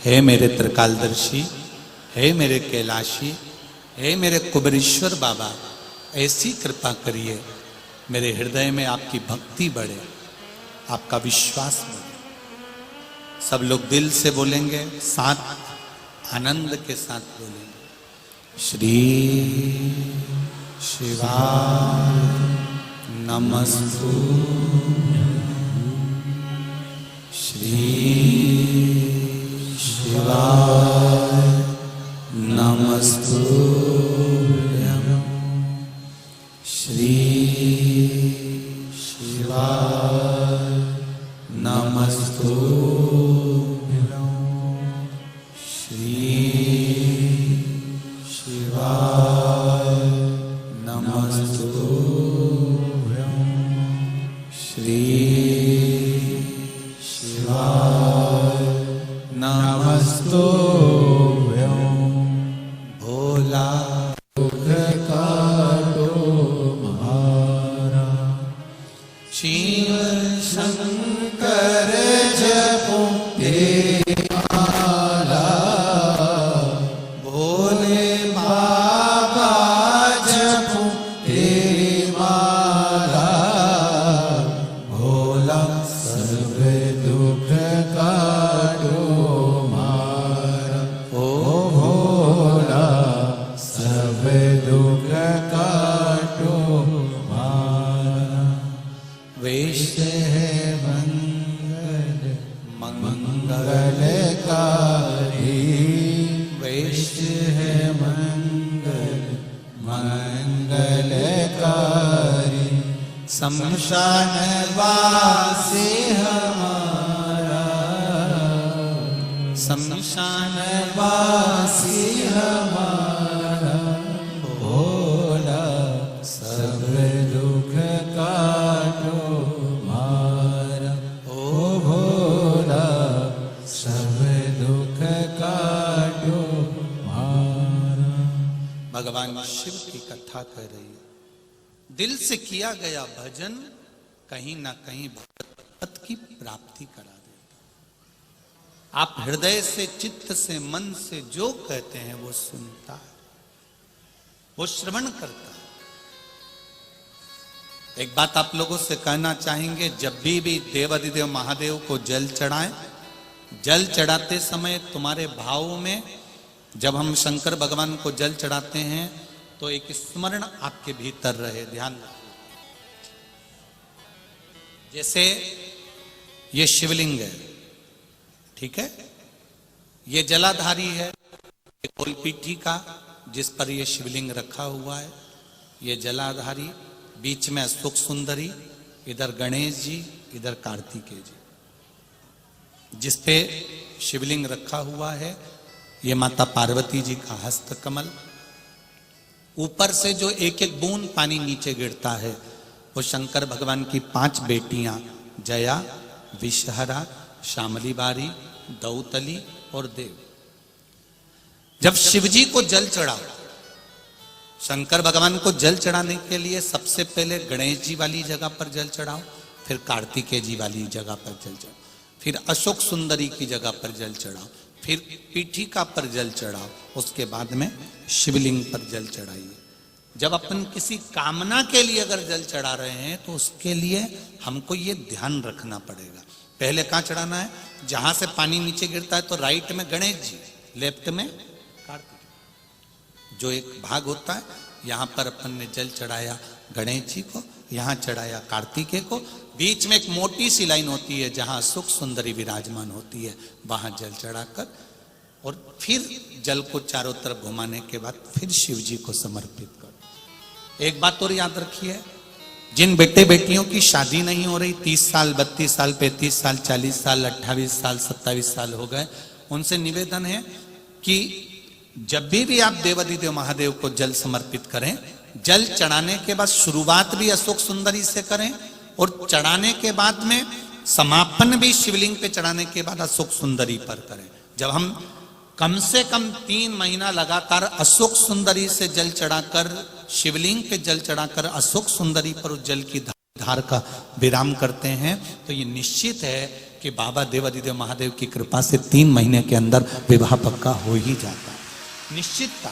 हे मेरे त्रिकालदर्शी, हे मेरे कैलाशी, हे मेरे कुबेरेश्वर बाबा, ऐसी कृपा करिए मेरे हृदय में आपकी भक्ति बढ़े, आपका विश्वास बढ़े। सब लोग दिल से बोलेंगे, साथ आनंद के साथ बोलेंगे। श्री शिवाय नमस्तु, श्री शिवाय नमस्तु, श्री शिवाय नमस्तु, श्री शिवाय नमस्तु, श्री शिवाय नमस्तु। भोला दुख काटो महारा, शिव शंकर जपो तेरी माला, भोले बाबा जपो तेरी माला, भोला सब दुख काटो मारा, ओ भोला सब दुख काटो मारा। वैश्य है मंगल मंगलकारी, वैश्य है मंगल मंगलकारी, शमशान वासी हमारा, शमशान वासी हमारा, भोला सब दुख काटो मारा, ओ भोला सब दुख काटो मारा। भगवान शिव की कथा कर रही है। दिल से किया गया भजन कहीं ना कहीं भगवत की प्राप्ति करा देता। आप हृदय से, चित्त से, मन से जो कहते हैं वो सुनता है, वो श्रवण करता है। एक बात आप लोगों से कहना चाहेंगे, जब भी देवाधिदेव महादेव को जल चढ़ाएं, जल चढ़ाते समय तुम्हारे भाव में, जब हम शंकर भगवान को जल चढ़ाते हैं तो एक स्मरण आपके भीतर रहे। ध्यान रखिए, जैसे ये शिवलिंग है, ठीक है, ये जलाधारी है, कोलपीठी का जिस पर ये शिवलिंग रखा हुआ है, ये जलाधारी, बीच में अशोक सुंदरी, इधर गणेश जी, इधर कार्तिकेय जी, जिस पे शिवलिंग रखा हुआ है, ये माता पार्वती जी का हस्त कमल। ऊपर से जो एक एक बूंद पानी नीचे गिरता है वो शंकर भगवान की 5 बेटियां, जया, विषहरा, श्यामली बारी, दौतली और देव। जब शिवजी को जल चढ़ाओ, शंकर भगवान को जल चढ़ाने के लिए सबसे पहले गणेश जी वाली जगह पर जल चढ़ाओ, फिर कार्तिकेय जी वाली जगह पर जल चढ़ाओ, फिर अशोक सुंदरी की जगह पर जल चढ़ाओ, फिर पीठिका पर जल चढ़ाओ, उसके बाद में शिवलिंग पर जल चढ़ाइए। जब अपन किसी कामना के लिए अगर जल चढ़ा रहे हैं तो उसके लिए हमको ये ध्यान रखना पड़ेगा। पहले कहाँ चढ़ाना है? जहां से पानी नीचे गिरता है तो राइट में गणेश जी, लेफ्ट में कार्तिक। जो एक भाग होता है, यहां पर अपन ने जल चढ़ाया गणेश जी को, यहां चढ़ाया कार्तिकेय को, बीच में एक मोटी सी लाइन होती है जहां सुख सुंदरी विराजमान होती है, वहां जल चढ़ाकर और फिर जल को चारों तरफ घुमाने के बाद फिर शिव जी को समर्पित करो। एक बात और याद रखिए, जिन बेटे बेटियों की शादी नहीं हो रही, 30 साल, 32 साल, 35 साल, 40 साल, 28 साल, 27 साल हो गए, उनसे निवेदन है कि जब भी आप देवाधिदेव महादेव को जल समर्पित करें, जल चढ़ाने के बाद शुरुआत भी अशोक सुंदरी से करें और चढ़ाने के बाद में समापन भी शिवलिंग पे चढ़ाने के बाद अशोक सुंदरी पर करें। जब हम कम से कम 3 महीना लगातार अशोक सुंदरी से जल चढ़ाकर, शिवलिंग पे जल चढ़ाकर अशोक सुंदरी पर उस जल की धार का विराम करते हैं तो ये निश्चित है कि बाबा देवादिदेव महादेव की कृपा से 3 महीने के अंदर विवाह पक्का हो ही जाता है, निश्चितता।